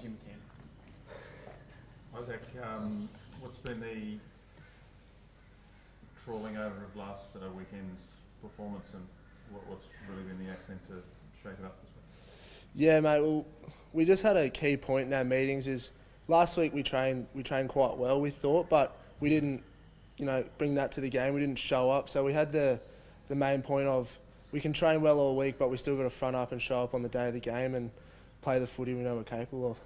Jim Kent. Izack, what's been the trawling over of last weekend's performance, and what's really been the accent to shake it up this week? Yeah, mate. Well, we just had a key point in our meetings. Is last week we trained quite well, we thought, but we didn't, bring that to the game. We didn't show up, so we had the main point of we can train well all week, but we still got to front up and show up on the day of the game and play the footy we know we're capable of.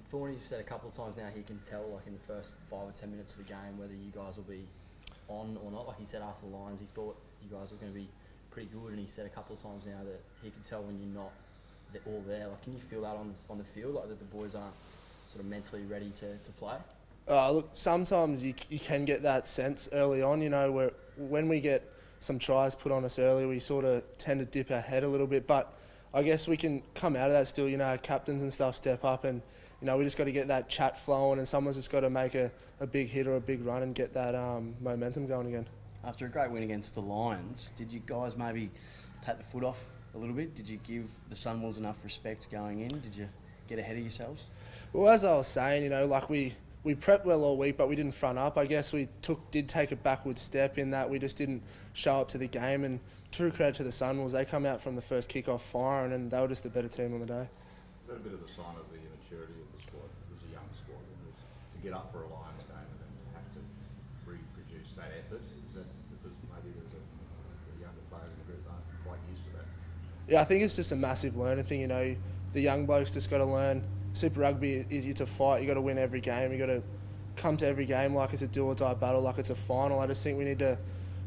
Thorny's said a couple of times now he can tell, like in the first 5 or 10 minutes of the game, whether you guys will be on or not. Like he said after the Lions, he thought you guys were going to be pretty good, and he said a couple of times now that he can tell when you're not all there. Like, can you feel that on the field, like that the boys aren't sort of mentally ready to play? Look, sometimes you can get that sense early on, where when we get some tries put on us early, we sort of tend to dip our head a little bit, but I guess we can come out of that still. Our captains and stuff step up, and we just got to get that chat flowing, and someone's just got to make a big hit or a big run and get that momentum going again. After a great win against the Lions, did you guys maybe take the foot off a little bit? Did you give the Sunwolves enough respect going in? Did you get ahead of yourselves? Well, as I was saying, like we prepped well all week, but we didn't front up. I guess we did take a backward step in that we just didn't show up to the game. And true credit to the Sunwolves, they come out from the first kick-off firing, and they were just a better team on the day. A little bit of a sign of the immaturity of the squad. It was a young squad, and to get up for a Lions game and then have to reproduce that effort, is that because maybe the younger players in the group aren't quite used to that? Yeah, I think it's just a massive learning thing. The young blokes just got to learn. Super Rugby it's a fight. You got to win every game. You got to come to every game like it's a do or die battle, like it's a final. I just think we need to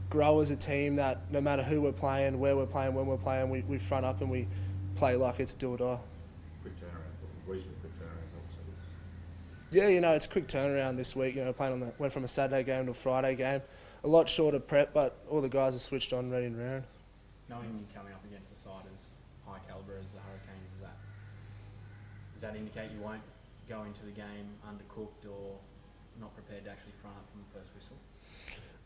grow as a team that no matter who we're playing, where we're playing, when we're playing, we front up and we play like it's a do or die. Quick turnaround, reasonably quick turnaround, Yeah, obviously. it's a quick turnaround this week. Playing went from a Saturday game to a Friday game. A lot shorter prep, but all the guys are switched on, ready and round. Knowing you're coming up against a side as high calibre as the Hurricanes, does that indicate you won't go into the game undercooked or not prepared to actually front up from the first whistle?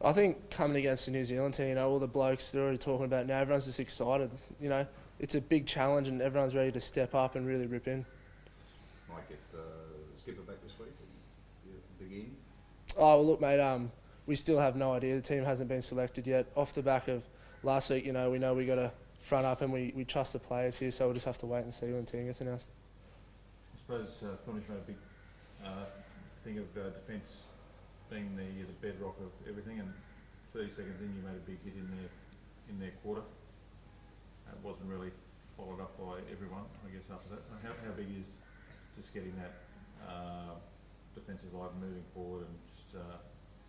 I think coming against the New Zealand team, all the blokes they're already talking about now, everyone's just excited. It's a big challenge and everyone's ready to step up and really rip in. Might get the skipper back this week and begin. Oh, well, look, mate, we still have no idea. The team hasn't been selected yet. Off the back of last week, we know we got to front up and we trust the players here, so we'll just have to wait and see when the team gets announced. I suppose Thorny's made a big thing of defence being the bedrock of everything, and 30 seconds in you made a big hit in their quarter. It wasn't really followed up by everyone, I guess, after that. How big is just getting that defensive line moving forward and just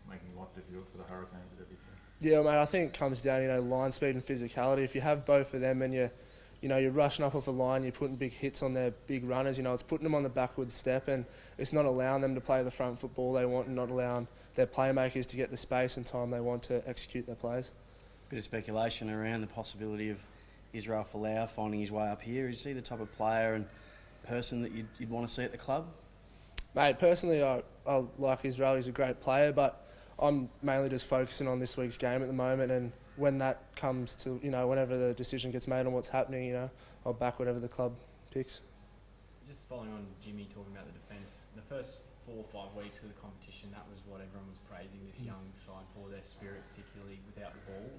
making life difficult for the Hurricanes at every turn? Yeah, mate, I think it comes down to line speed and physicality. If you have both of them and you're rushing up off a line, you're putting big hits on their big runners, it's putting them on the backward step, and it's not allowing them to play the front football they want and not allowing their playmakers to get the space and time they want to execute their plays. Bit of speculation around the possibility of Israel Folau finding his way up here. Is he the type of player and person that you'd want to see at the club? Mate, personally, I like Israel. He's a great player, but I'm mainly just focusing on this week's game at the moment, and when that comes to, whenever the decision gets made on what's happening, I'll back whatever the club picks. Just following on Jimmy talking about the defence, the first 4 or 5 weeks of the competition, that was what everyone was praising this young side for, their spirit, particularly without the ball.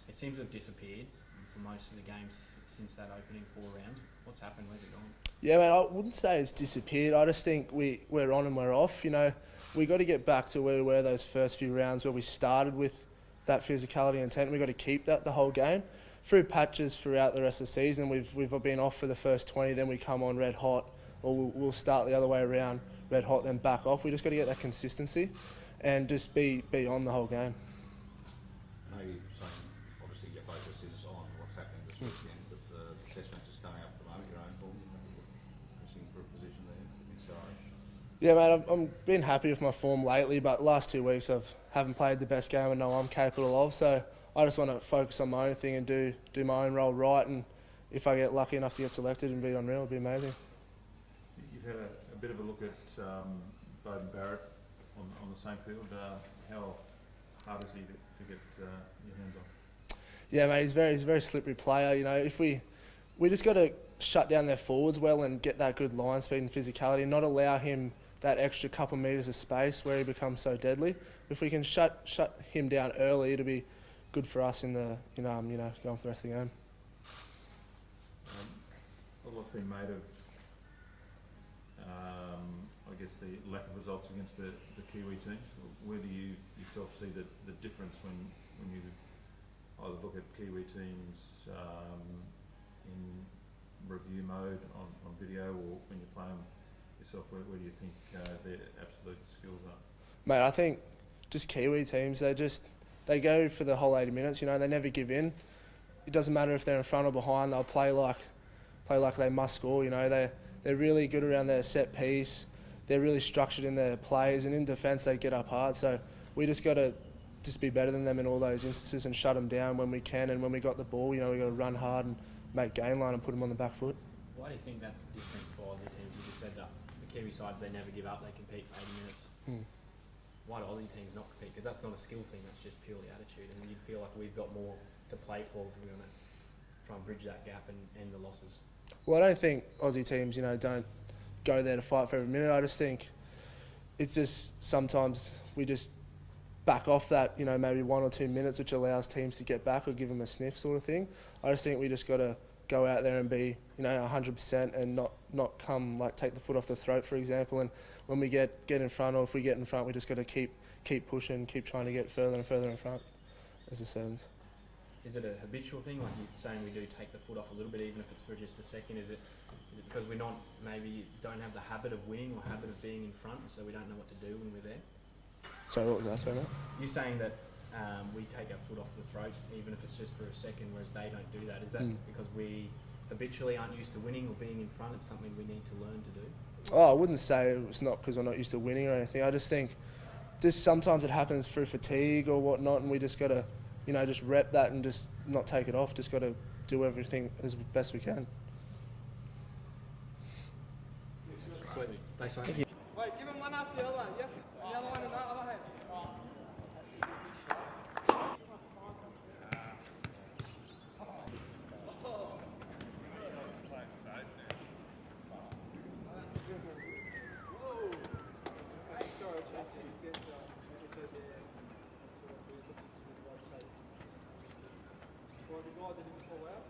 It seems to have disappeared for most of the games since that opening 4 rounds. What's happened? Where's it gone? Yeah, man, I wouldn't say it's disappeared. I just think we're on and we're off. We got to get back to where we were those first few rounds where we started with that physicality and intent. We've got to keep that the whole game. Through patches throughout the rest of the season, we've been off for the first 20, then we come on red hot, or we'll start the other way around, red hot, then back off. We just got to get that consistency and just be on the whole game. Maybe saying, obviously your focus is on what's happening this weekend, but the test match is coming up at the moment, your own form, pushing for a position there against Irish. Yeah, mate, I've been happy with my form lately, but last 2 weeks I haven't played the best game I know I'm capable of, so I just want to focus on my own thing and do my own role right, and if I get lucky enough to get selected and be unreal, it'll be amazing. You've had a bit of a look at Bowden Barrett on the same field. How hard is he to get your hands on? Yeah, mate, he's a very slippery player. If we we just got to shut down their forwards well and get that good line speed and physicality, and not allow him that extra couple metres of space where he becomes so deadly. If we can shut him down early, it'll be good for us in the going for the rest of the game. A lot's been made of, I guess, the lack of results against the Kiwi teams. Where do you yourself see the difference when you either look at Kiwi teams in review mode on video, or when you play them yourself? Where do you think their absolute skills are? Mate, I think just Kiwi teams, they go for the whole 80 minutes. They never give in. It doesn't matter if they're in front or behind. They'll play like they must score. They're really good around their set piece. They're really structured in their plays, and in defence they get up hard. So we just got to be better than them in all those instances and shut them down when we can. And when we got the ball, we got to run hard and make game line and put them on the back foot. Why do you think that's different for Aussie teams? You just said that the Kiwi sides, they never give up, they compete for 80 minutes. Why do Aussie teams not compete? Because that's not a skill thing, that's just purely attitude. And you feel like we've got more to play for if we're going to try and bridge that gap and end the losses. Well, I don't think Aussie teams, don't go there to fight for every minute. I just think it's just sometimes we just back off that, maybe 1 or 2 minutes, which allows teams to get back or give them a sniff sort of thing. I just think we just got to go out there and be, 100% and not come, take the foot off the throat, for example. And when we get in front, or if we get in front, we just got to keep pushing, keep trying to get further and further in front as it stands. Is it a habitual thing, like you're saying we do take the foot off a little bit, even if it's for just a second? Is it because we're not, maybe don't have the habit of winning or habit of being in front, so we don't know what to do when we're there? Sorry, what was that? Sorry, mate? You're saying that we take our foot off the throat, even if it's just for a second, whereas they don't do that. Is that because we habitually aren't used to winning or being in front? It's something we need to learn to do? Oh, I wouldn't say it's not because we're not used to winning or anything. I just think sometimes it happens through fatigue or whatnot, and we just got to, just rep that and just not take it off. Just got to do everything as best we can. Sweet. Thanks, mate. Wait, give him one after the other, yeah? The other one in the other hand. Well, the guys that didn't pull out,